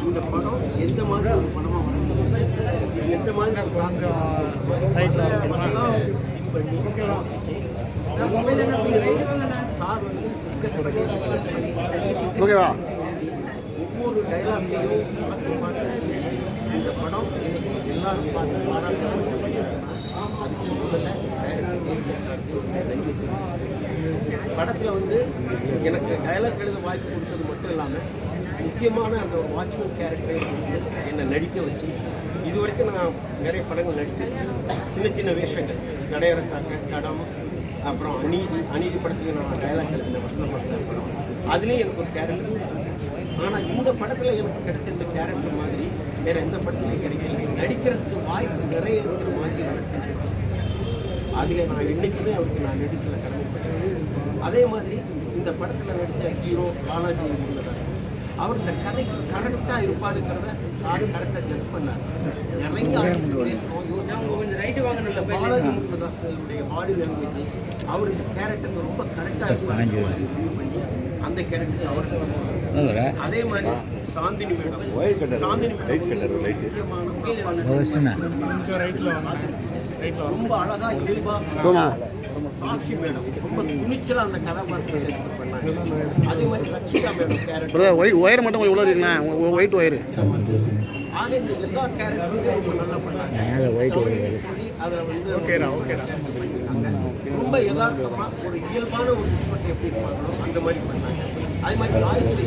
இந்த படம் எந்த மாதிரி ஒரு படமாக வளர்ந்து எந்த மாதிரி சார் வந்து ஓகேவா ஒவ்வொரு டைலாக்கையும் பார்த்து இந்த படம் எல்லாரும் பார்த்து பாராட்டுறாங்க. அதுக்கு முதல்ல படத்தில் வந்து எனக்கு டைலாக் எழுத வாய்ப்பு கொடுத்தது மட்டும் இல்லாமல் முக்கியமான அந்த வாட்ச்மேன் கேரக்டரை வந்து என்னை நடிக்க வச்சு இது வரைக்கும் நான் நிறைய படங்கள் நடிச்சிருக்கேன். சின்ன சின்ன வேஷங்கள் கடையறக்காக்க கடம் அப்புறம் அநீதி படத்துக்கு நான் டைலாக் எழுதினேன் வசந்த படம். அதுலேயும் எனக்கு ஒரு கேரக்டர். ஆனால் இந்த படத்தில் எனக்கு கிடைச்ச இந்த கேரக்டர் மாதிரி வேறு எந்த படத்துலையும் கிடைக்கல. நடிக்கிறதுக்கு வாய்ப்பு நிறைய இருக்கிற மாதிரி நடிக்கிறேன். அதில் நான் என்றைக்குமே அவருக்கு நான் நடிக்கல கடமைப்பட்டேன். அதே மாதிரி இந்த படத்தில் நடித்த ஹீரோ பாலாஜி முருகதாஸ் அவர் இந்த கதைக்கு கரெக்டாக இருப்பாருங்கிறத சார் கரெக்டாக ஜட்ஜ் பண்ணார். நிறைய பாலாஜி முருகதாஸுடைய பாடி லாங்குவேஜ் அவர் இந்த கேரக்டருக்கு ரொம்ப கரெக்டாக இருப்பார் பண்ணி அந்த கேரக்டர் அவருக்கு. அதே மாதிரி சாந்தினி மேடம் ரொம்ப அழகா இயல்பா சாட்சி மேடம் ரொம்ப துணிச்சலா அந்த கதாபாத்திரத்தை பண்ணாங்க. அதே மாதிரி ரட்சிகா மேடம் கேரக்டர் ஒயர் மட்டும் உள்ள இருக்குண்ணா ஒயிட் ஒயர். ஆக இந்த எல்லா கேரக்டரும் ரொம்ப நல்லா பண்ணாங்க. அதில் வந்து ரொம்ப யதார்த்தமா ஒரு இயல்பான ஒரு குடும்பத்தை எப்படி இருப்பாங்களோ அந்த மாதிரி பண்ணாங்க. அதே மாதிரி காயத்ரி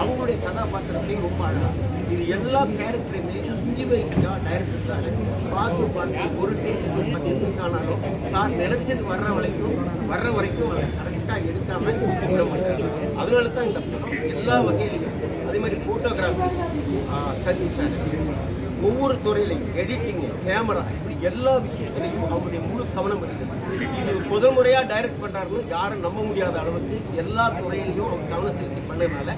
அவங்களுடைய கதாபாத்திரத்தையும் ரொம்ப அழகா இது எல்லா கேரக்டருமே இண்டிவிஜுவலா டைரக்டர் சார் பார்த்து ஒரு டேஜுக்கு 10 நிமிஷம் ஆனாலும் சார் நினைச்சது வர்ற வரைக்கும் அதை கரெக்டாக எடுக்காம விட மாட்டாங்க. அதனால தான் இந்த படம் எல்லா வகையிலையும் அதே மாதிரி ஃபோட்டோகிராஃபி சதீஷ் சார் ஒவ்வொரு துறையிலையும் எடிட்டிங் கேமரா இப்படி எல்லா விஷயத்துலையும் அவங்களுடைய முழு கவனம் இருக்குது. இது முதல் முறையாக டைரக்ட் பண்ணுறாருன்னு யாரும் நம்ப முடியாத அளவுக்கு எல்லா துறையிலையும் அவங்க கவனம் செலுத்தி பண்ணதுனால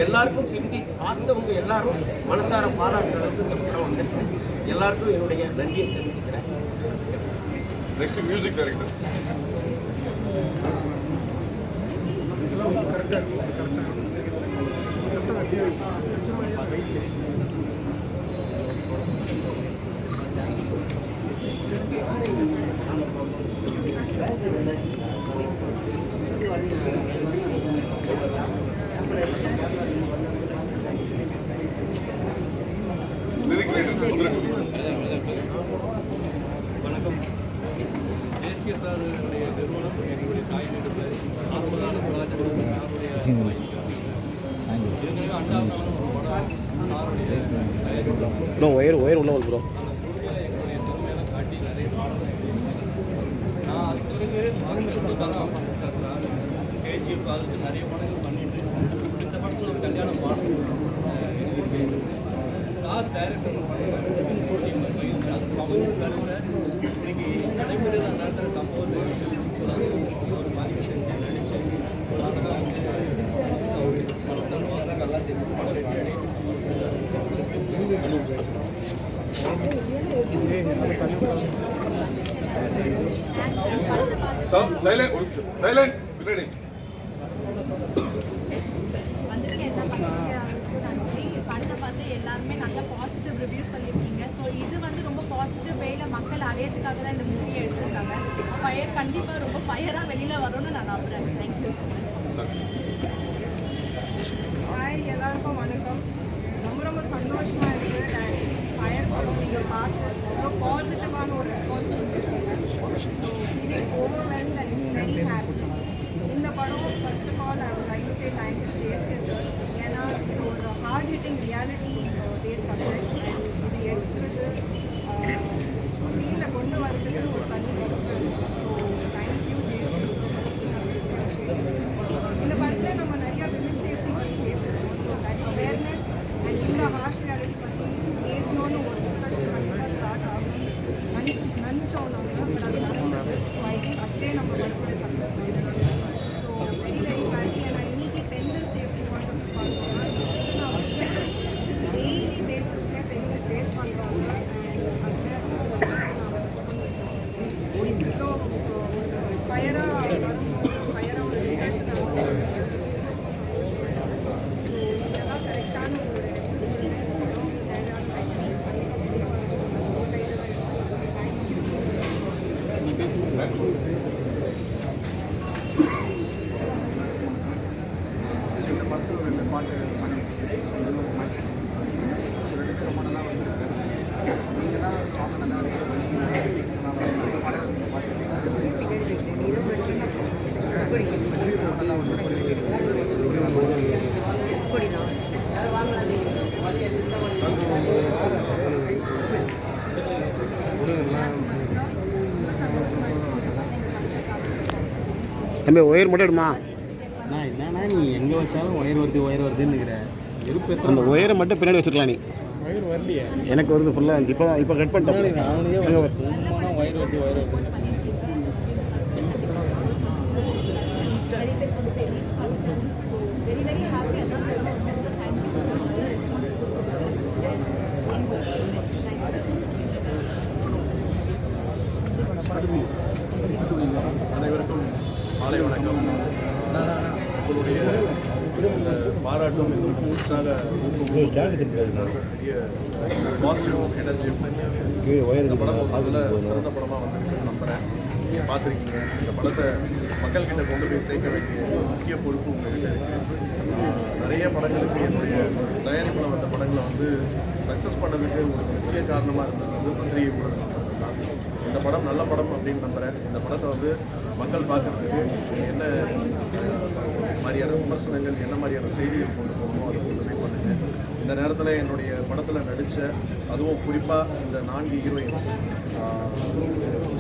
எல்லாருக்கும் திரும்பி பார்த்தவங்க எல்லாரும் மனசார பாராட்டுற அளவுக்கு இந்த படம் வந்துருக்கு. எல்லாருக்கும் என்னுடைய நன்றியை தெரிவிச்சுக்கிறேன். நெக்ஸ்ட் மியூசிக் டைரக்டர் வணக்கம். தேசிய சாருடைய நிறுவனம் என்னுடைய தாய் நிறுவனம் ஆர்வலான கலாச்சாரம் சாருடைய ஏற்கனவே அண்டாவதான ஒரு படம் சாருடைய ஒயர் உள்ள ப்ரோ என்னுடைய திறமையெல்லாம் காட்டி நிறைய பாடங்கள் நான் அது பிறகு மகனுக்கு கதை சார் கேஜிஎஃப் அதுக்கு நிறைய படங்கள் பண்ணிட்டு இந்த படத்தில் ஒரு கல்யாண பாடம் சார் டைரக்ஷன் பயிற்சி அது சமூக தலைமுறை இன்னைக்கு நடைமுறையில் நடத்துகிற சம்பவத்தை ஒரு மாதிரி செஞ்சு நடிச்சு அழகாக வந்து படம் தருவாங்க நல்லா தெரியும் படம் ரெடி சைலன்ஸ் ரெடி. படத்தை பார்த்து எல்லாருமே நல்ல பாசிட்டிவ் ரிவ்யூ சொல்லியிருக்கீங்க. ஸோ இது வந்து ரொம்ப பாசிட்டிவ் வேல மக்கள் அடையிறதுக்காக தான் இந்த மூவியை எடுத்திருக்காங்க. ஃபயர் கண்டிப்பாக ரொம்ப ஃபயராக வெளியில் வரும்னு நான் நம்புகிறேன். Thank you so much. ஹாய், எல்லாருக்கும் வணக்கம். ரொம்ப சந்தோஷமாக இருக்குது. ஃபயர் படம் நீங்கள் பார்த்து ரொம்ப பாசிட்டிவான ஒரு ரெஸ்பான்ஸ் கொடுத்துருக்கீங்க. So feeling overwhelmed and very happy. இந்த படம் first of all I would like to say thanks to JSK sir. ஏன்னா இது ஒரு hard hitting reality base subject. இது எடுக்கிறது ஃபீலை கொண்டு வரதுக்கு ஒரு தனி ஸோ தேங்க்யூ ஜேஎஸ்கே சார். தம்பி ஒயர் மட்டும் எடுமா. நான் என்னன்னா நீ எங்கே வச்சாலும் ஒயர் வருதுன்னுங்கிற இருப்பு. அந்த ஒயரை மட்டும் பின்னாடி வச்சுருக்கலாம் நீ. ஒயர் வரலையே எனக்கு வருது ஃபுல்லாக. இப்போ கட் பண்ணிட்டேன். அவனையே ஒயர் வருது. very very happy as well. Thank you for all your அனைவருக்கும் மாலை வணக்கம். உங்களுடைய இந்த பாராட்டும் எங்களுக்கு உற்சாக பாசிட்டிவ் எனர்ஜி. இந்த படம் அதில் சிறந்த படமாக வந்திருக்குன்னு நம்புகிறேன். நீங்கள் பார்த்துருக்கீங்க. இந்த படத்தை மக்கள்கிட்ட கொண்டு போய் சேர்க்க வேண்டிய முக்கிய பொறுப்பு உங்கள்கிட்ட இருக்குது. நிறைய படங்களுக்கு என்னுடைய தயாரிப்பில் வந்த படங்களை வந்து சக்ஸஸ் பண்ணதுக்கு ஒரு முக்கிய காரணமாக இருந்தது வந்து பத்திரிகை ஊடகம் தான். இந்த படம் நல்ல படம் அப்படின்னு நம்புகிறேன். இந்த படத்தை வந்து மக்கள் பார்க்குறதுக்கு என்ன மாதிரியான விமர்சனங்கள், என்ன மாதிரியான செய்திகள் கொண்டு போகணுமோ அதை கொண்டு போய் பண்ணுங்க. இந்த நேரத்தில் என்னுடைய படத்தில் நடித்த, அதுவும் குறிப்பாக இந்த 4 ஹீரோயின்ஸ்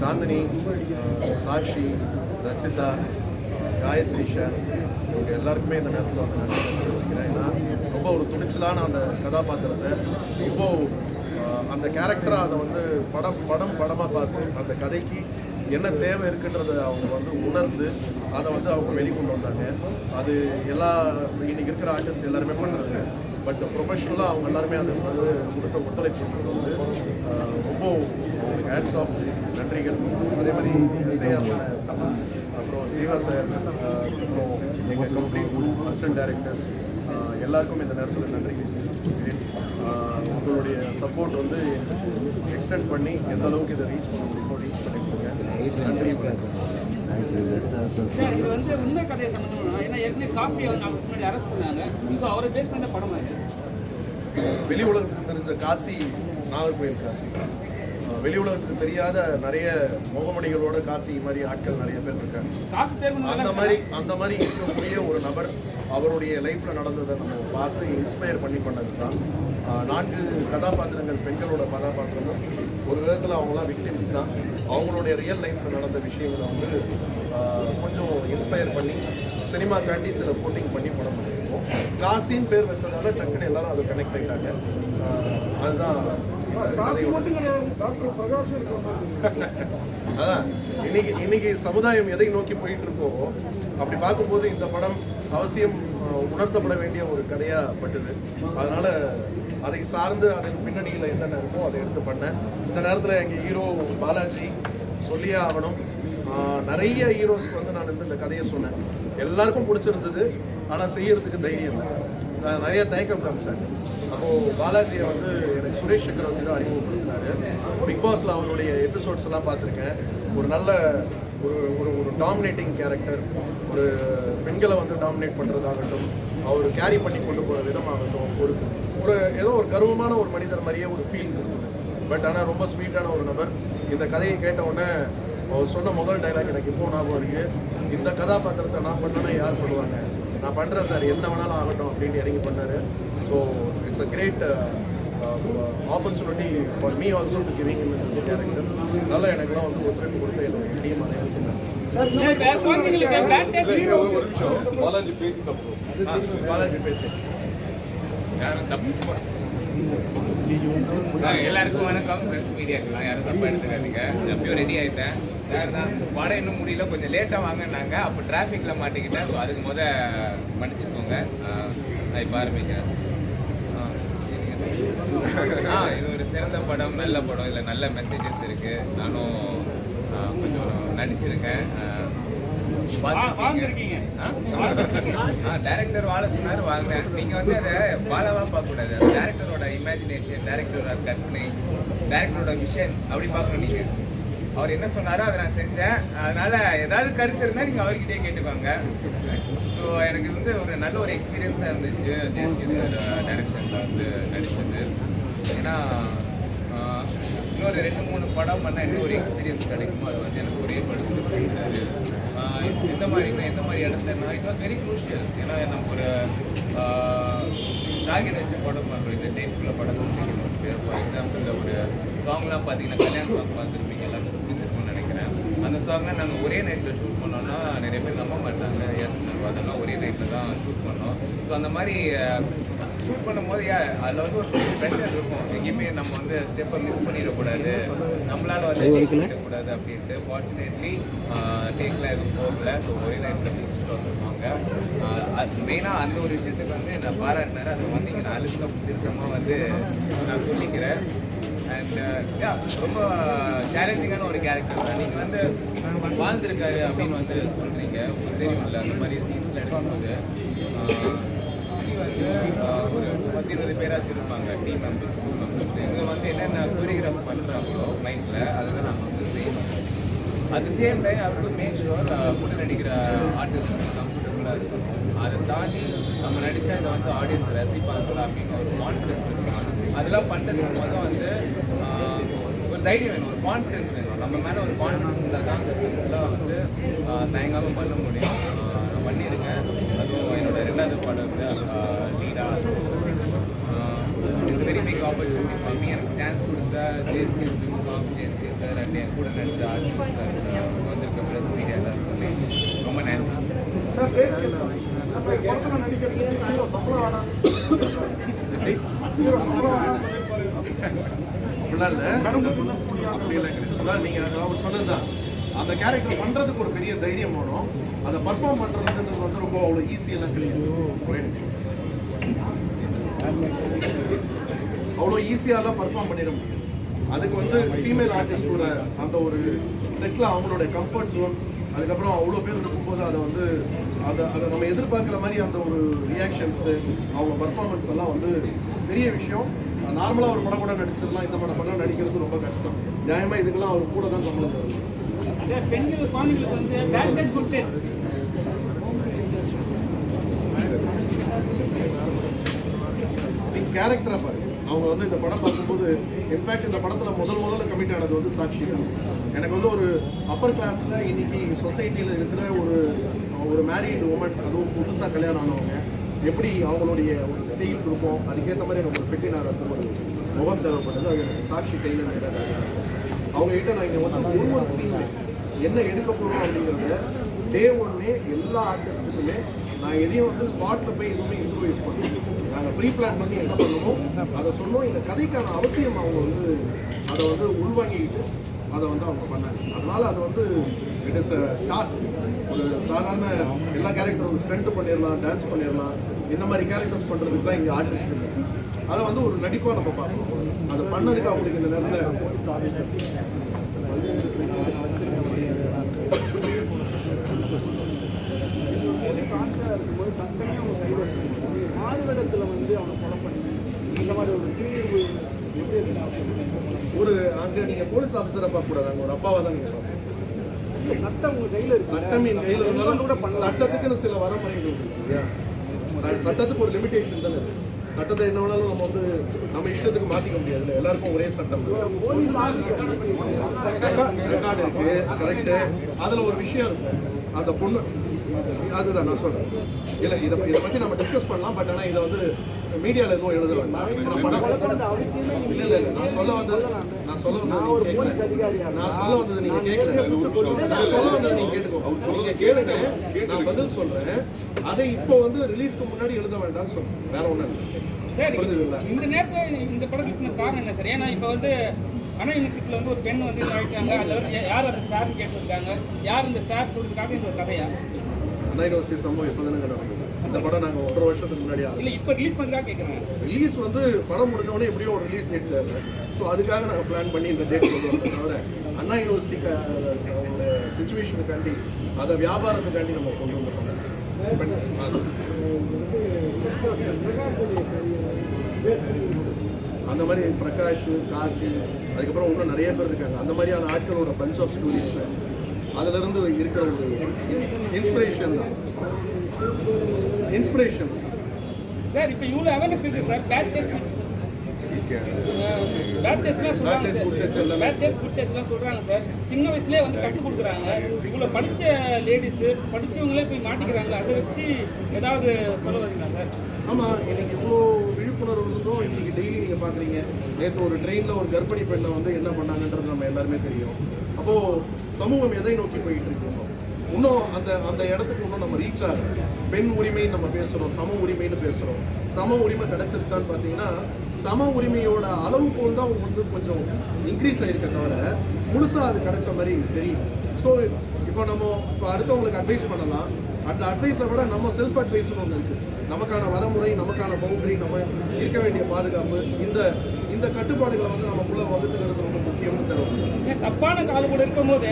சாந்தினி, சாக்ஷி, ரச்சிதா, காயத்ரிஷா, இவங்க எல்லாருக்குமே இந்த நேரத்தில் வந்து நன்றி வச்சுக்கிறேன். ஏன்னா ரொம்ப ஒரு துணிச்சலான அந்த கதாபாத்திரத்தை ரொம்ப அந்த கேரக்டராக அதை வந்து படமாக பார்த்து அந்த கதைக்கு என்ன தேவை இருக்குன்றதை அவங்க வந்து உணர்ந்து அதை வந்து அவங்க வெளிக்கொண்டு வந்தாங்க. அது இன்னைக்கு இருக்கிற ஆர்டிஸ்ட் எல்லாருமே பண்ணுறது. பட் ப்ரொஃபஷ்னலாக அவங்க எல்லாருமே அதை வந்து கொடுத்த ஒத்துழைப்பு வந்து ரொம்ப ஹேட்ஸ் ஆஃப், நன்றிகள். அதே மாதிரி இசையான தமிழ், அப்புறம் ஜீவா சார், அப்புறம் எங்கள் கம்ப்ளீட் அசிஸ்டன்ட் டைரக்டர்ஸ் எல்லாருக்கும் இந்த நேரத்தில் நன்றிகள். உங்களுடைய சப்போர்ட் வந்து எக்ஸ்டெண்ட் பண்ணி எந்த அளவுக்கு இதை ரீச் பண்ண முடியுமோ ரீச் பண்ணிக்கோங்க. நன்றி. இது வந்து உண்மை கதையை சம்பந்தமா? ஏன்னா ஏற்கனவே காஃபி முன்னாடி அரெஸ்ட் பண்ணாங்க. ஸோ அவரை பேஸ் பண்ண படம் அது. வெளி உலகத்துக்கு தெரிஞ்ச காசி நாகர்கோயில் காசி. வெளி உலகத்துக்கு தெரியாத நிறைய முகமடிகளோட காசி மாதிரி ஆட்கள் நிறைய பேர் இருக்காங்க. காசு பேர் அந்த மாதிரி இருக்கக்கூடிய ஒரு நபர் அவருடைய லைஃப்பில் நடந்ததை நம்ம பார்த்து இன்ஸ்பயர் பண்ணது தான். 4 கதாபாத்திரங்கள், பெண்களோட கதாபாத்திரங்கள் ஒரு விதத்தில் அவங்களாம் விக்டிம்ஸ் தான். அவங்களுடைய ரியல் லைஃப்பில் நடந்த விஷயங்களை வந்து கொஞ்சம் இன்ஸ்பயர் பண்ணி சினிமா காட்டி சில போட்டிங் பண்ணி படம் பண்ணியிருக்கோம். காசின்னு பேர் வச்சதால டக்குன்னு எல்லாரும் அதை கனெக்ட் ஆகிட்டாங்க. அதுதான் அதான் இன்னைக்கு சமுதாயம் எதை நோக்கி போயிட்டு இருக்கோ அப்படி பார்க்கும்போது இந்த படம் அவசியம் உணர்த்தப்பட வேண்டிய ஒரு கதையாக பட்டுது. அதனால அதை சார்ந்து அதன் பின்னணியில் என்னென்ன இருக்கோ அதை எடுத்து பண்ணேன். இந்த நேரத்தில் எங்கள் ஹீரோ பாலாஜி சொல்லியே ஆகணும். நிறைய ஹீரோஸ்க்கு வந்து நான் இந்த கதையை சொன்னேன். எல்லாருக்கும் பிடிச்சிருந்தது. ஆனால் செய்யறதுக்கு தைரியம் நிறைய தயக்கம் காமிச்சாங்க. அப்போது பாலாஜியை வந்து எனக்கு சுரேஷ் சக்கரவர்த்தி தான் அறிமுகப்படுத்தினாரு. பிக் பாஸில் அவருடைய எபிசோட்ஸ் எல்லாம் பார்த்துருக்கேன். ஒரு நல்ல ஒரு டாமினேட்டிங் கேரக்டர், ஒரு பெண்களை வந்து டாமினேட் பண்ணுறதாகட்டும், அவர் கேரி பண்ணி கொண்டு போகிற விதமாகட்டும், ஒரு ஏதோ ஒரு கர்வமான ஒரு மனிதர் மாதிரியே ஒரு ஃபீல் இருக்குது. பட் ஆனால் ரொம்ப ஸ்வீட்டான ஒரு நபர். இந்த கதையை கேட்ட உடனே அவர் சொன்ன முதல் டைலாக் எனக்கு இப்போ ஞாபகம் இருக்குது. இந்த கதாபாத்திரத்தை நான் பண்ணேன்னா யார் பண்ணுவாங்க, நான் பண்ணுறேன் சார், என்ன வேணாலும் ஆகட்டும் அப்படின்னு இறங்கி பண்ணார். So it's a great opportunity for me also to giving in this character. அதனால் எனக்குலாம் வந்து ஒத்துழைப்பு கொடுத்து என்னுடைய டீம் அனைவருக்கும் பாலாஜி பேசி பாலாஜி பேசி எல்லாருக்கும் வணக்கம். ப்ரெஸ் மீடியாக்கெல்லாம் யாரும் தப்பாக எடுத்துக்காதீங்க. எப்பயும் ரெடி ஆகிட்டேன் சார் தான். படம் இன்னும் முடியல, கொஞ்சம் லேட்டாக வாங்கினாங்க. அப்போ டிராஃபிக்கில் மாட்டிக்கிட்டேன். ஸோ அதுக்கு மன்னிச்சுக்கோங்க. நான் இப்போ ஆரம்பிக்கிறேன். இது ஒரு சிறந்த படம், நல்ல படம். இதில் நல்ல மெசேஜஸ் இருக்குது. நானும் கொஞ்சம் நடிச்சிருக்கேன். டைரக்டர் வாழ சொன்னார், வாங்கினேன். நீங்கள் வந்து அதை வாழவா பார்க்கக்கூடாது. டைரக்டரோட இமேஜினேஷன், டைரக்டரோட கற்பனை, டைரக்டரோட விஷன் அப்படி பார்க்கணும். நீங்கள் அவர் என்ன சொன்னாரோ அதை நான் செஞ்சேன். அதனால் ஏதாவது கருத்து இருந்தால் நீங்கள் அவர்கிட்டே கேட்டுக்கோங்க. ஸோ எனக்கு வந்து ஒரு நல்ல ஒரு எக்ஸ்பீரியன்ஸாக இருந்துச்சு டைரக்ஷனில் வந்து நடிச்சது. ஏன்னா இன்னொரு 2-3 படம் பண்ணால் இன்னும் ஒரு எக்ஸ்பீரியன்ஸ் கிடைக்குமோ அது வந்து எனக்கு ஒரே படத்தில் எந்த மாதிரி இடத்துலன்னா இன்னும் வெரி க்ரூஷியல். ஏன்னா நம்ம ஒரு டார்கெட் வச்ச படம் பண்ணுறோம். இந்த டைப்புள்ள படம் ஃபார் எக்ஸாம்பிள் ஒரு சாங்லாம் பார்த்தீங்கன்னா கல்யாண சாங் பார்த்துருப்பீங்க, எல்லாருக்கும் பிடிச்சிருக்கும்னு நினைக்கிறேன். அந்த சாங்லாம் நாங்கள் ஒரே நைட்டில் ஷூட் பண்ணோம்னா நிறைய பேர் நம்ப மாட்டாங்க. எஸ் நாங்கள் அதெல்லாம் ஒரே நைட்டில் தான் ஷூட் பண்ணோம். ஸோ அந்த மாதிரி ஷூட் பண்ணும்போது அதில் வந்து ஒரு ப்ரெஷர் இருக்கும். எங்கேயுமே நம்ம வந்து ஸ்டெப்பை மிஸ் பண்ணிடக்கூடாது, நம்மளால் வந்து பண்ணிடக்கூடாது அப்படின்ட்டு. ஃபார்ச்சுனேட்லி டேக்லாம் எதுவும் போகல. ஸோ ஒரே நைட்டில் முடிச்சுட்டு வந்துருவாங்க. அது மெயினாக அந்த ஒரு விஷயத்துக்கு வந்து நான் பாராட்டினார். அது வந்து இங்கே நான் திருத்தமாக வந்து நான் சொல்லிக்கிறேன். அண்ட் ரொம்ப சேலஞ்சிங்கான ஒரு கேரக்டர் தான். நீங்கள் வந்து வாழ்ந்துருக்காரு அப்படின்னு வந்து சொல்கிறீங்க, உங்களுக்கு தெரியும்ல அந்த மாதிரி சீன்ஸில் எடுக்கும்போது. வந்து ஒரு 10-20 பேராச்சும் இருப்பாங்க, டீம் மெம்பர்ஸ், ஸ்கூல் மெம்பர்ஸ். இங்கே வந்து என்னென்ன கொரியோகிராஃப் பண்ணுறாங்களோ மைண்டில் அதுதான் நம்ம வந்து செய்யணும். அட் த சேம் டைம் அவர் டு மேக் ஷுர் கூட நடிக்கிற ஆர்டிஸ்ட் கம்ஃபர்டபுளாக இருக்கணும். அதை தாண்டி நம்ம நடித்தா இதை வந்து ஆடியன்ஸ் ரசிப்பாங்களா அப்படின்னு ஒரு கான்ஃபிடன்ஸ் இருக்கணும். அதெல்லாம் பண்ணுறதுக்கு மொதல் வந்து ஒரு தைரியம் வேணும், ஒரு கான்ஃபிடன்ஸ் வேணும். நம்ம மேலே ஒரு கான்ஃபிடன்ஸ் இருந்தால் தான் அந்த ஃபிலிம்லாம் வந்து தயங்காமல் பண்ண முடியும். நான் பண்ணியிருக்கேன். அதுவும் என்னோட 2வது படம் வந்து லீடாக. It's very big opportunity for me. எனக்கு சான்ஸ் கொடுத்தா ஜேஎஸ்கே சார் அண்ட் என் கூட நடித்த ஆர்டிஸ்ட் சார் வந்திருக்க ப்ரெஸ் மீடியா எல்லாருக்குமே ரொம்ப நன்றி. அப்படிலாம் இல்லை, அப்படிலாம் கிடையாது. அதான் நீங்கள் அவர் சொன்னதுதான், அந்த கேரக்டர் பண்ணுறதுக்கு ஒரு பெரிய தைரியம் வேணும். அதை பர்ஃபார்ம் பண்ணுறதுன்றது வந்து ரொம்ப அவ்வளோ ஈஸியெல்லாம் கிடையாது. ஒரே நிமிஷம். அவ்வளோ ஈஸியாலாம் பர்ஃபார்ம் பண்ணிட முடியும். அதுக்கு வந்து ஃபீமேல் ஆர்டிஸ்டோட அந்த ஒரு செட்டில் அவங்களோட கம்ஃபர்ட் ஜோன், அதுக்கப்புறம் அவ்வளோ பேர் இருக்கும்போது அதை வந்து அதை நம்ம எதிர்பார்க்குற மாதிரி அந்த ஒரு ரியாக்ஷன்ஸு, அவங்க பர்ஃபார்மன்ஸ் எல்லாம் வந்து பெரிய விஷயம். நார்மலாக ஒரு படம் கூட நடிச்சிடலாம், இந்த படம் நடிக்கிறது ரொம்ப கஷ்டம். நியாயமாக இதுக்கெல்லாம் அவர் கூட தான் சம்பளம் தரும். பெண்கள் குழந்தைங்களுக்கு வந்து பேட் டச் குட் டச் கேரக்டராக பாருங்க. அவங்க வந்து இந்த படம் பார்க்கும்போது இன்ஃபேக்ட் இந்த படத்தில் முதல்ல கமிட் ஆனது வந்து சாட்சி தான். எனக்கு வந்து ஒரு அப்பர் கிளாஸில் இன்னைக்கு சொசைட்டியில் இருக்கிற ஒரு மேரீடு உமன், அதுவும் புதுசாக கல்யாணம் ஆனவங்க, எப்படி அவங்களுடைய ஒரு ஸ்டைல் இருக்கும், அதுக்கேற்ற மாதிரி எனக்கு ஒரு பெட்டினாரத்துக்கு ஒரு முகம் தேவைப்பட்டது. அது எனக்கு சாட்சி கையில் அவங்ககிட்ட நான் இங்கே வந்து ஒவ்வொரு சீன் என்ன எடுக்க போகிறோம் அப்படிங்கிறத டே ஒன்னே எல்லா ஆர்டிஸ்ட்டுக்குமே நான் எதையும் வந்து ஸ்பாட்டில் போய் எதுவுமே இம்ப்ரூவைஸ் பண்ணுவோம். நாங்கள் ப்ரீ பிளான் பண்ணி என்ன பண்ணுவோம் அதை சொன்னோம். இந்த கதைக்கான அவசியம் அவங்க வந்து அதை வந்து உள்வாங்கிக்கிட்டு அதை வந்து அவங்க பண்ணாங்க. அதனால் அது வந்து இட் இஸ் அ டாஸ்க். ஒரு சாதாரண எல்லா கேரக்டரும் ஸ்ட்ரென்த் பண்ணிடலாம், டான்ஸ் பண்ணிடலாம், இந்த மாதிரி கேரக்டர்ஸ் பண்ணுறதுக்கு தான் இங்கே ஆர்டிஸ்ட் இருக்குது. அதை வந்து ஒரு நடிப்பாக நம்ம பார்க்கணும். அதை பண்ணதுக்கு அவங்களுக்கு இந்த நேரத்தில் ஒரு அங்கே நீங்கள் போலீஸ் ஆஃபீஸரை பார்க்கக்கூடாது, அங்கே ஒரு அப்பாவை தான் நீங்கள் பார்க்கணும். சட்டம் என் கையில் இருந்தாலும் சட்டத்துக்குன்னு சில வரமுறைகள் இருக்கு இல்லையா? சட்டத்துக்கு ஒரு லிமிடேஷன் தானே இருக்கு. சட்டத்தை என்ன வேணாலும் நம்ம வந்து நம்ம இஷ்டத்துக்கு மாற்றிக்க முடியாது. எல்லாருக்கும் ஒரே சட்டம் ரெக்கார்டு இருக்கு, கரெக்டு. அதில் ஒரு விஷயம் இருக்கு, அந்த பொண்ணு, அதுதான் நான் சொல்கிறேன். இல்லை இதை பற்றி நம்ம டிஸ்கஸ் பண்ணலாம். பட் ஆனால் இதை வந்து மீடியாவில் எதுவும் எழுத வேண்டாம். இல்லை நான் சொல்ல வந்தது நீங்கள் கேட்குறேன். நான் சொல்ல வந்தது நீங்கள் கேட்டுக்கோ, நீங்கள் கேளுங்க, நான் பதில் சொல்கிறேன். அதை இப்போ வந்து ரிலீஸ்க்கு முன்னாடி எழுத வேண்டாம்னு சொல்கிறேன், வேற ஒன்றும் இல்லை. சரி, இந்த நேரத்தில் இந்த படத்துக்கு காரணம் என்ன சார்? ஏன்னா இப்போ வந்து அண்ணா யூனிவர்சிட்டியில் வந்து ஒரு பெண் வந்து நடிக்கிறாங்க, அதில் யார் அந்த சார்னு கேட்டிருக்காங்க, யார் இந்த சார் சொல்றதுக்காக இந்த ஒரு கதையா? அண்ணா யூனிவர்சிட்டி சம்பவம் இப்போ தானே நடக்குது. இந்த படம் நாங்கள் 1.5 வருஷத்துக்கு முன்னாடி இல்லை இப்போ ரிலீஸ் பண்ணுறதா கேட்குறாங்க. ரிலீஸ் வந்து படம் முடிஞ்சவொடனே எப்படியும் ஒரு ரிலீஸ் டேட் தேவை. ஸோ அதுக்காக நாங்கள் பிளான் பண்ணி இந்த டேட் கொண்டு வரோம். தவிர அண்ணா யூனிவர்சிட்டிக்கு அவங்களோட சுச்சுவேஷனுக்காண்டி, அதை வியாபாரத்துக்காண்டி நம்ம கொண்டு வந்துட்டோம். அந்த மாதிரி பிரகாஷ், காசி, அதுக்கப்புறம் இன்னும் நிறைய பேர் இருக்காங்க. அந்த மாதிரியான ஆட்களோட பஞ்ச் ஆஃப் ஸ்டோரிஸ் அதிலிருந்து இருக்கிற ஒரு இன்ஸ்பிரேஷன் தான். இன்ஸ்பிரேஷன்ஸ் தான் சார். இப்போ இவ்வளோ அவேர்னஸ் இருக்குது சார். பேட் டச் பேட் டெஸ்ட்லாம் சொல்றாங்க Bad test, good test sir. எல்லாமே. பேட் டெஸ்ட் குட் டெஸ்ட்லாம் சொல்றாங்க சார். சின்ன வயசுலயே வந்து கற்றுக் கொடுக்குறாங்க. இவ்வளோ படிச்ச லேடிஸ் படிச்சவங்களே போய் மாட்டிக்கிறாங்க. அதை வச்சு ஏதாவது சொல்ல வரீங்களா சார்? ஆமாம், இன்னைக்கு இவ்வளோ விழிப்புணர்வு இருந்தோம். இன்னைக்கு டெய்லி நீங்கள் பார்க்குறீங்க. நேற்று ஒரு ட்ரெயினில் ஒரு கர்ப்பிணி பெண்ணை வந்து என்ன பண்ணாங்கன்றது நம்ம எல்லாருமே தெரியும். அப்போது சமூகம் எதை நோக்கி போயிட்டு இருக்கோம்? இன்னும் அந்த இடத்துக்கு இன்னும் நம்ம ரீச் ஆகும். பெண் உரிமைன்னு நம்ம பேசுகிறோம், சம உரிமைன்னு பேசுகிறோம். சம உரிமை கிடைச்சிருச்சான்னு பார்த்தீங்கன்னா சம உரிமையோட அளவுகோல் தான் வந்து கொஞ்சம் இன்க்ரீஸ் ஆகிருக்க தவிர முழுசாக அது கிடைச்ச மாதிரி தெரியும். ஸோ இப்போ அடுத்தவங்களுக்கு அட்வைஸ் பண்ணலாம். அந்த அட்வைஸை விட நம்ம செல்ஃப் அட்வைஸ்னு ஒன்று இருக்குது. நமக்கான வரமுறை, நமக்கான பவுண்டரி, நம்ம இருக்க வேண்டிய பாதுகாப்பு, இந்த கட்டுப்பாடுகளை வந்து நமக்குள்ள வகுத்துக்கிறது ரொம்ப முக்கியம்னு தரும். தப்பான ஆள் கூட இருக்கும்போது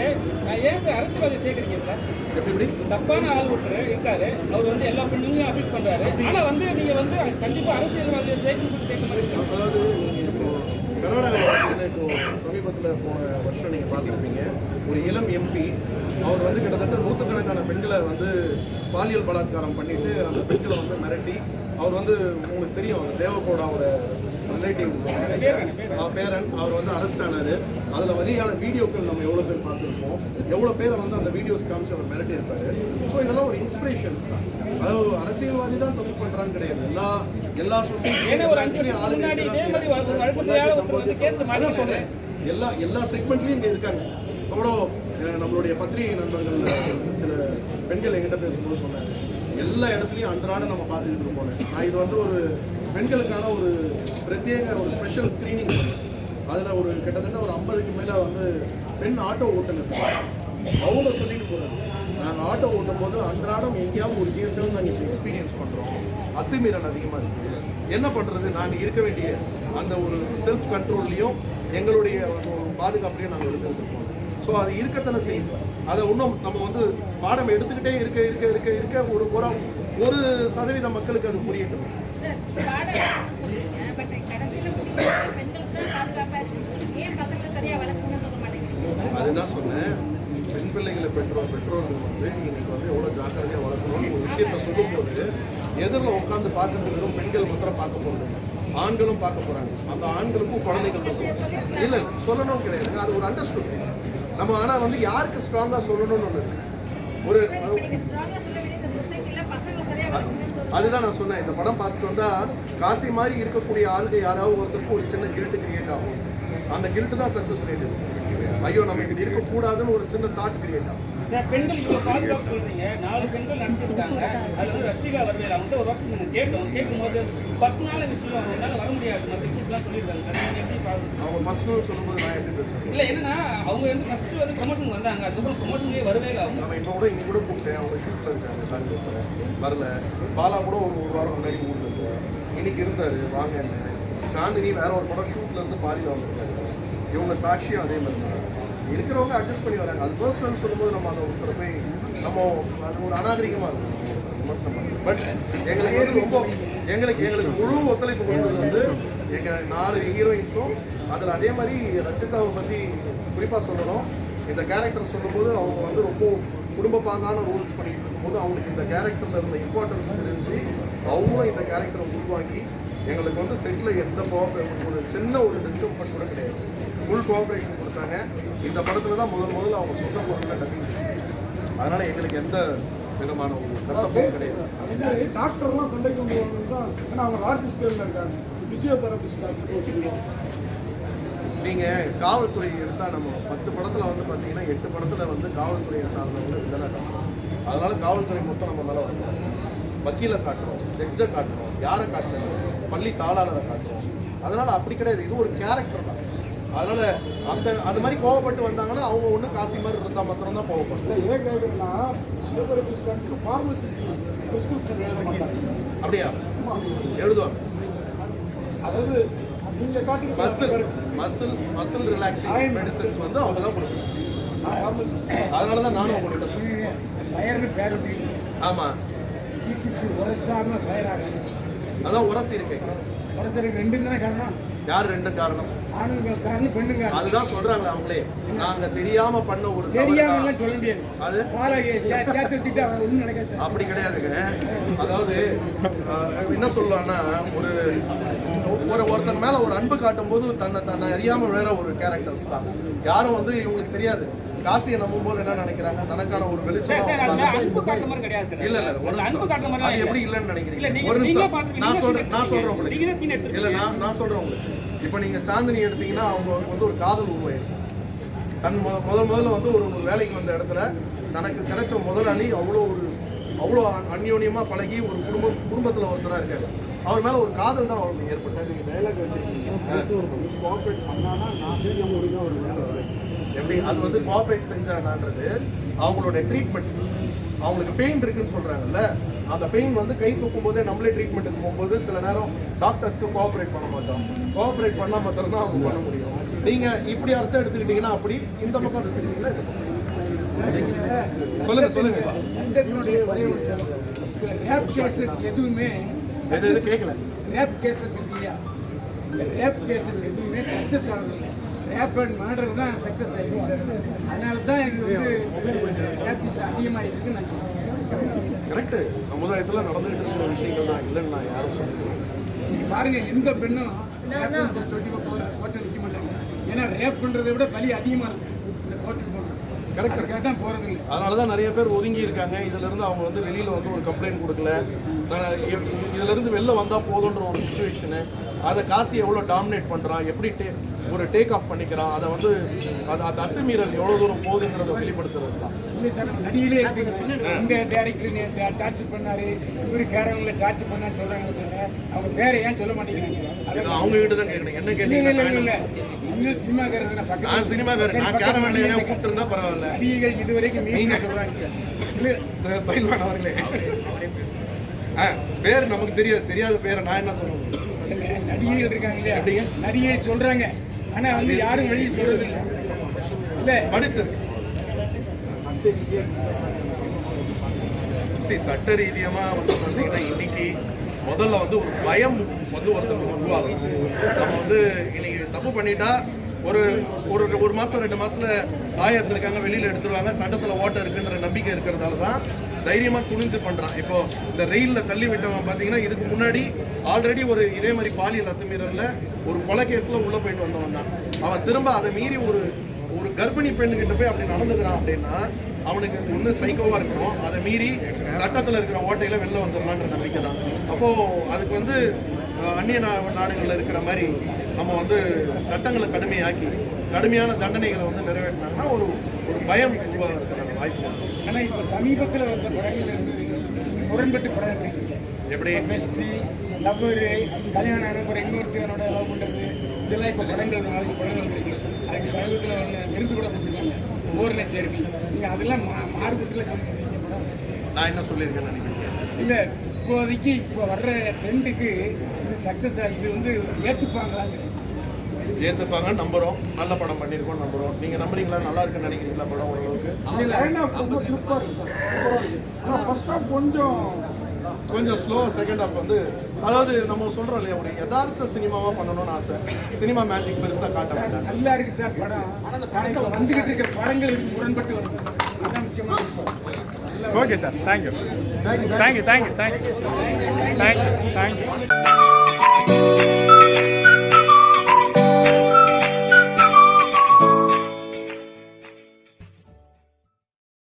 ஏன் சார் அரசியல்வாதி சேர்க்குறீங்க சார்? எப்படி தப்பான ஆள் ஒருத்தர் இருக்காரு. அவர் வந்து எல்லா பெண்ணுமே அபியூஸ் பண்றாரு. ஆனா வந்து நீங்க வந்து கண்டிப்பா அரசியல்வாதியை சேர்க்க மாட்டீங்க. அதாவது இப்போ கர்நாடகாவில் இப்போ சமீபத்தில் போன வருஷம் நீங்கள் பார்த்துருப்பீங்க, ஒரு இளம் எம்பி அவர் வந்து கிட்டத்தட்ட நூற்றுக்கணக்கான பெண்களை வந்து பாலியல் பலாத்காரம் பண்ணிட்டு அந்த பெண்களை வந்து மிரட்டி அவர் வந்து உங்களுக்கு தெரியும், அவர் தேவகோடாவோட ரிலேட்டிவ் பேரன், அவர் வந்து அரெஸ்ட் ஆனார். அதில் வழியான வீடியோக்கள் நம்ம எவ்வளோ பேர் பார்த்துருப்போம், எவ்வளோ பேரை வந்து அந்த வீடியோஸ் காமிச்சு அவர் மிரட்டி இருப்பார். ஸோ இதெல்லாம் ஒரு இன்ஸ்பிரேஷன்ஸ் தான். அதாவது அரசியல்வாதி தான் தப்பு பண்ணுறான்னு கிடையாது. எல்லா சொசைட்டியும் அதான் சொல்கிறேன், எல்லா செக்மெண்ட்லையும் இங்கே இருக்காங்க. அவ்வளோ நம்மளுடைய பத்திரிகை நண்பர்கள் சில பெண்கள் எங்கிட்ட பேசும்போது சொன்னாங்க, எல்லா இடத்துலையும் அன்றாட நம்ம பார்த்துக்கிட்டு இருக்கோம். நான் இது வந்து ஒரு பெண்களுக்கான ஒரு பிரத்யேக ஒரு ஸ்பெஷல் ஸ்க்ரீனிங் பண்ணேன். அதில் ஒரு கிட்டத்தட்ட ஒரு 50க்கு மேலே வந்து பெண் ஆட்டோ ஓட்டுனர் அவங்க சொல்லிட்டு போகிறாங்க, நாங்கள் ஆட்டோ ஓட்டும் போது அன்றாடம் எங்கேயாவது ஒரு கேஸ் நாங்கள் இப்போ எக்ஸ்பீரியன்ஸ் பண்ணுறோம், அத்துமீறல் அதிகமாக இருக்குது, என்ன பண்ணுறது, நாங்கள் இருக்க வேண்டிய அந்த ஒரு செல்ஃப் கண்ட்ரோல்லையும் எங்களுடைய பாதுகாப்புலையும் நாங்கள் எடுத்துருக்கோம். ஸோ அது இருக்கத்தானே செய்யும். அதை இன்னும் நம்ம வந்து பாடம் எடுத்துக்கிட்டே இருக்க ஒரு சதவீத மக்களுக்கு அது புரியட்டும். அதுதான் சொன்னேன், பெண் பிள்ளைகளை பெற்றோர்கள் வந்து இன்னைக்கு வந்து எவ்வளோ ஜாக்கிரதையாக வளர்க்கணும்னு ஒரு விஷயத்த சொல்லும்போது எதிரில் உட்காந்து பார்க்கறது வெறும் பெண்கள் மாத்திரம் பார்க்க போகிறது, ஆண்களும் பார்க்க போகிறாங்க. அந்த ஆண்களுக்கும் குழந்தைகள் இல்லை சொல்லணும் கிடையாதுங்க, அது ஒரு அண்டர்ஸ்டுட் நம்ம. ஆனால் வந்து யாருக்கு ஸ்ட்ராங்காக சொல்லணும்னு ஒன்று இருக்கு. ஒரு அதுதான் நான் சொன்னேன், இந்த படம் பார்த்துட்டு வந்தால் காசி மாதிரி இருக்கக்கூடிய ஆளுங்க யாராவது ஒருத்தருக்கு ஒரு சின்ன கில்ட்டு கிரியேட் ஆகும். அந்த கில்ட்டு தான் சக்ஸஸ் ரேட். ஐயோ நம்ம இப்படி இருக்கக்கூடாதுன்னு ஒரு சின்ன தாட் கிரியேட் ஆகும். பெண்கள் இவ்வளோ பாதுகாப்பு சொல்றீங்க, 4 பெண்கள் நடிச்சிருக்காங்க. அது வந்து ரசிகா வரவேல அவங்க ஒரு வாட்சி நீங்கள் கேட்கும்போது பர்சனலான விஷயம் அவங்களால வர முடியாது மற்றலாம் சொல்லியிருக்காங்க. அவங்க பர்சனல் சொல்லும்போது நான் எப்படி பேசுறேன் இல்லை, என்னன்னா அவங்க வந்து ஃபர்ஸ்ட் வந்து ப்ரொமோஷன் வந்தாங்க, அதுக்கப்புறம் ப்ரொமோஷன்லேயே வரவே இல்லை. அவங்க நம்ம இப்போ கூட இன்னைக்கு கூட கூப்பிட்டேன், அவங்க ஷூட்டில் இருக்காங்க, பெங்களூரில் வரல. பாலா கூட ஒரு வாரம் முன்னாடி ஊரில் இருக்கு, இன்னைக்கு இருந்தார் வாங்க. சாந்தினி வேற ஒரு படம் ஷூட்டில் இருந்து பாதியில் வந்துருக்காங்க. இவங்க சாட்சியும் அதே மாதிரி தான் இருக்கிறவங்க அட்ஜஸ்ட் பண்ணி வராங்க. அது பர்சனல் சொல்லும்போது நம்ம அதை ஒருத்தர் போய் நம்ம அது ஒரு அநாகரிகமாக இருக்கும் விமர்சனம் பண்ணி. பட் எங்களுக்கு வந்து ரொம்ப எங்களுக்கு முழு ஒத்துழைப்பு கொடுத்தது வந்து எங்கள் 4 ஹீரோயின்ஸும். அதில் அதே மாதிரி ரச்சிதாவை பற்றி குறிப்பாக சொல்லணும். இந்த கேரக்டர் சொல்லும்போது அவங்க வந்து ரொம்ப குடும்ப பாங்கான ரோல்ஸ் பண்ணிட்டு இருக்கும்போது அவங்களுக்கு இந்த கேரக்டரில் இருந்த இம்பார்ட்டன்ஸ் தெரிஞ்சு அவங்களும் இந்த கேரக்டரை உருவாக்கி எங்களுக்கு வந்து செட்டில் எந்த ஒரு சின்ன ஒரு டிஸ்கம்ஃபர்ட் கூட கிடையாது, ஃபுல் கோஆப்ரேஷன் கொடுத்தாங்க. இந்த படத்தில் தான் முதல்ல அவங்க சொந்த பொருளில் டப்பிங். அதனால் எங்களுக்கு எந்த விதமான ஒரு கஷ்டமும் கிடையாது. டாக்டர்லாம் சண்டைக்கு வந்து தான், ஏன்னா அவங்க லார்ஜ் ஸ்கேலில் இருக்காங்க, ஃபிசியோதெரபிஸ்ட். நீங்கள் காவல்துறை எடுத்தால் நம்ம 10 படத்தில் வந்து பார்த்தீங்கன்னா 8 படத்தில் வந்து காவல்துறையை சார்ந்தவங்க இதெல்லாம் காட்டுறோம். அதனால காவல்துறை மொத்தம் நம்ம மேலே வந்து வக்கீலை காட்டுறோம், ஜட்ஜை காட்டுறோம், யாரை காட்டுறோம், பள்ளி தாளாளரை காட்டுறோம். அதனால் அப்படி கிடையாது, இது ஒரு கேரக்டர் தான். அதனால் அது மாதிரி கோவப்பட்டு வந்தாங்கன்னா அவங்க ஒன்று காசி மாதிரி இருந்தால் மாத்திரம்தான் கோவப்படும். ஏன் கேட்குறேன்னா ஃபார்மசி ப்ரிஸ்கிரிப்ஷன் எழுத மாட்டாங்க. அப்படியா எழுதுவாங்க. அதாவது நீங்கள் காட்டி மசில் ரிலாக்ஸிங் மெடிசன்ஸ் வந்து அவங்க தான் கொடுக்கணும். அதனால தான் நானும் அவங்ககிட்ட சொல்லுவேன். ஃபயர்னு பேர் வச்சுருக்கீங்க. ஆமாம், உரசாமல் ஃபயர் ஆகாது. அதான் உரசி இருக்கேன். உரசரி 2 தானே காரணம். யார் ரெண்டும் காரணம்? ஆணுங்க காரணம் பெண்ணுங்க அதுதான் சொல்றாங்க அவங்களே. நாங்க தெரியாம பண்ண ஒரு தெரியாம சொல்ல முடியாது. அது காலை சேர்த்து வச்சுட்டு அவன் ஒன்றும் நினைக்காது. அப்படி கிடையாதுங்க. அதாவது என்ன சொல்லலாம்னா, ஒருத்தங்க மேல ஒரு அன்பு காட்டும் போது தன்னை அறியாம வேற ஒரு கேரக்டர்ஸ் தான். யாரும் வந்து இவங்களுக்கு தெரியாது. காசியை நம்பும் போது என்ன நினைக்கிறாங்க, தனக்கான ஒரு வெளிச்சம். இல்ல அது எப்படி இல்லைன்னு நினைக்கிறீங்க? ஒரு நிமிஷம் நான் சொல்றேன் உங்களுக்கு. இல்ல நான் சொல்றேன் உங்களுக்கு. இப்ப நீங்க சாந்தினி எடுத்தீங்கன்னா அவங்க வந்து ஒரு காதல் உருவாயிருக்கு. தன் முதல்ல வந்து ஒரு வேலைக்கு வந்த இடத்துல தனக்கு கிடைச்ச முதலாளி அவ்வளோ அந்யோன்யமா பழகி ஒரு குடும்பத்துல ஒருத்தரா இருக்காரு. அவர் மேல ஒரு காதல் தான் அவருக்கு ஏற்பட்டது. எப்படி அது வந்து கோஆபரேட் செஞ்சாங்கன்றது அவங்களோட ட்ரீட்மெண்ட். அவங்களுக்கு பெயின் இருக்குன்னு சொல்றாங்கல்ல, அந்த பெயின் வந்து கை தூக்கும் போதே நம்மளே ட்ரீட்மெண்ட்டுக்கு போகும்போது சில நேரம் டாக்டர்ஸ்க்கு கோஆபரேட் பண்ண மாட்டோம். கோஆபரேட் பண்ணால் மாத்திரம் தான் அவங்க பண்ண முடியும். நீங்க இப்படி அர்த்தம் எடுத்துக்கிட்டீங்கன்னா அப்படி, இந்த பக்கம் எடுத்துக்கிட்டீங்கன்னா சொல்லுங்க. ரேப் கேசஸ் எதுவுமே கேட்கல. ரேப் கேசஸ் இல்லையா, இந்த ரேப் கேசஸ் எதுவுமே சக்ஸஸ் ஆகுதில்லை. ரேப் அண்ட் மர்டர் தான் சக்ஸஸ் ஆகிடும். அதனால தான் இது வந்து ரேப்பிஸ் அதிகமாகிட்டு இருக்குன்னு நான் சொல்லுவேன். கரெக்டு. சமுதாயத்தில் நடந்துகிட்டு இருக்கிற விஷயங்கள் தான் இல்லைன்னு நான் யாரும் சொல்லுவேன். நீங்கள் பாருங்கள், எந்த பெண்ணும் ரேப் சொல்லி கோர்ட்டில் நிற்க மாட்டாங்க. ஏன்னா ரேப் பண்ணுறதை விட பலி அதிகமாக இருக்கும் இந்த கோர்ட்டுக்கு போகணும். கரெக்டாக தான் போகிறது இல்லை. அதனால தான் நிறைய பேர் ஒதுங்கி இருக்காங்க. இதிலிருந்து அவங்க வந்து வெளியில் வந்து ஒரு கம்ப்ளைண்ட் கொடுக்கல. இதிலிருந்து வெளில வந்தால் போதுன்ற ஒரு சுச்சுவேஷனு. அதை காசி எவ்வளோ டாமினேட் பண்ணுறான், எப்படி ஒரு டேக் ஆஃப் பண்ணிக்கிறான், அதை வந்து அந்த அத்துமீறல் எவ்வளோ தூரம் போகுதுங்கிறத வெளிப்படுத்துறது தான். இல்லை சார், நம்ம நடிகளே இருக்குங்க. இந்த டேரக்டர் டார்ச்சர் பண்ணாரு, இவரு கேரவங்களை டார்ச்சர் பண்ணான்னு சொல்கிறாங்க. அவங்க பேரை ஏன் சொல்ல மாட்டேங்கிறாங்க? அவங்க கிட்ட தான் கேட்குறேன். என்ன கேட்டீங்க? இல்லை இன்னும் சினிமாக்காரர் நான் சினிமாக்காரர். நான் கேரவன்ல கூப்பிட்டு இருந்தா பரவாயில்ல. நடிகைகள் இதுவரைக்கும் நீங்க சொல்றாங்க. பயில்வான் அவர்களே, பேர் நமக்கு தெரியாத பேரை நான் என்ன சொல்லுவேன்? நடிகைகள் இருக்காங்க இல்லையா, நடிகைகள் சொல்றாங்க. ஆனா வந்து யாரும் வெளியே சொல்றது இல்லை. இல்ல படிச்சு சட்ட ரீதியமா வந்து பார்த்தீங்கன்னா இன்னைக்கு முதல்ல வந்து ஒரு பயம் வந்து ஒருத்தருக்கு உருவாகும். நம்ம வந்து இன்னைக்கு தப்பு பண்ணிட்டா ஒரு மாசம் 2 மாசத்துல லாயர்ஸ் இருக்காங்க, வெளியில எடுத்துருவாங்க, சட்டத்துல ஓட்ட இருக்குன்ற நம்பிக்கை இருக்கிறதால தான் தைரியமா துணிஞ்சு பண்றான். இப்போ இந்த ரெயில்ல தள்ளி விட்டவன் பாத்தீங்கன்னா இதுக்கு முன்னாடி ஆல்ரெடி ஒரு இதே மாதிரி பாலியல் அத்துமீறல்ல ஒரு கொலை கேஸ்ல உள்ள போயிட்டு வந்தவன் தான். அவன் திரும்ப அதை மீறி ஒரு கர்ப்பிணி பெண்ணுகிட்ட போய் அப்படி நடந்துக்கிறான் அப்படின்னா அவனுக்கு ஒன்று சைக்கோவா இருக்கணும். அதை மீறி சட்டத்தில் இருக்கிற ஓட்டையில வெளில வந்துடலான்ற நம்பிக்கை தான். அப்போ அதுக்கு வந்து அந்நிய நாடுகளில் இருக்கிற மாதிரி நம்ம வந்து சட்டங்களை கடுமையான தண்டனைகளை வந்து நிறைவேற்றினாங்கன்னா ஒரு பயம் இருக்கிற வாய்ப்பு. ஆனால் இப்போ சமீபத்தில் வந்த படங்கள் வந்து முரண்பட்டு படம் இருக்காங்க. எப்படி பெஸ்ட்டு, லவ்வரு, கல்யாணம் அனுப்புற இன்னொருத்தவனோட லவ் பண்ணுறது, இதெல்லாம் இப்போ படங்கள் 4 படங்கள் வந்துருக்கு. அதுக்கு சமீபத்தில் ஒன்று விருது கூட கொடுத்துருக்காங்க, ஓரின சேர்க்கை. நீங்கள் அதெல்லாம் மார்க்கெட்டில் சொல்லியிருக்கீங்க படம். நான் என்ன சொல்லியிருக்கேன்னு நினைக்கிறேன். இல்லை, இப்போதைக்கு இப்போ வர்ற ட்ரெண்டுக்கு இது சக்ஸஸ் ஆகி இது வந்து ஏற்றுப்பாங்களாங்க? ஏற்றுப்பாங்க நம்புகிறோம். நல்ல படம் பண்ணியிருக்கோம் நம்புகிறோம். நீங்கள் நம்புறீங்களா? நல்லா இருக்குன்னு நினைக்கிறீங்களா படம் ஓரளவுக்கு? கொஞ்சம் ஸ்லோ. செகண்ட் ஹாஃப் வந்து அதாவது நம்ம சொல்கிறோம் இல்லையா, ஒரு யதார்த்த சினிமாவாக பண்ணணும்னு ஆசை. சினிமா மேஜிக் பெருசாக காட்ட வேண்டாம். நல்லா இருக்குது சார் படம். ஆனால் வந்துக்கிட்டு இருக்க படங்கள் முரண்பட்டு வருது. அதுதான் முக்கியமான விஷயம். Okay sir, thank you.